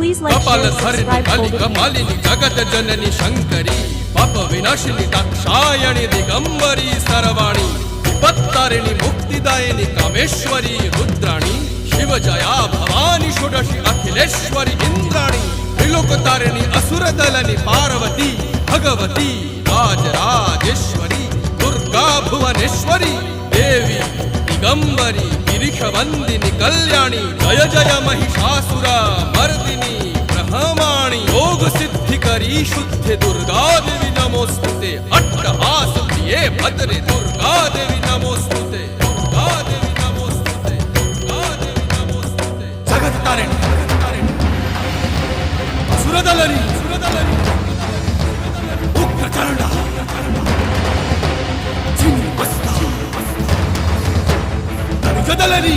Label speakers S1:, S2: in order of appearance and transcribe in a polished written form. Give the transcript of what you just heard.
S1: Please like,
S2: कपाल
S1: share,
S2: Dharini
S1: subscribe,
S2: काली
S1: Golden
S2: कपालिनी जगत जननी शंकरी पाप विनाशिनी दाक्षायणी दिगंबरी सर्वाणी विपत्तारिणी मुक्तिदायिनी कामेश्वरी रुद्राणी शिवजया भवानी षोडशी अखिलेश्वरी इंद्राणी त्रिलोकतारिणी असुरदलनी पार्वती भगवती राजराजेश्वरी दुर्गा भुवनेश्वरी देवी दिगंबरी गिरिशवंदिनी कल्याणी जय जय महिषासुर मर्दिनी ब्रह्माणी योग सिद्धिकरी शुद्धे दुर्गा देवी नमोस्तुते अट्टहास प्रिये भद्रे दुर्गा देवी नमोस्तुते दुर्गा देवी नमोस्तुते दुर्गा देवी नमोस्तुते जगत तारिणी सुरदलनी उग्रचंडा छिन्नमस्ता गदलनी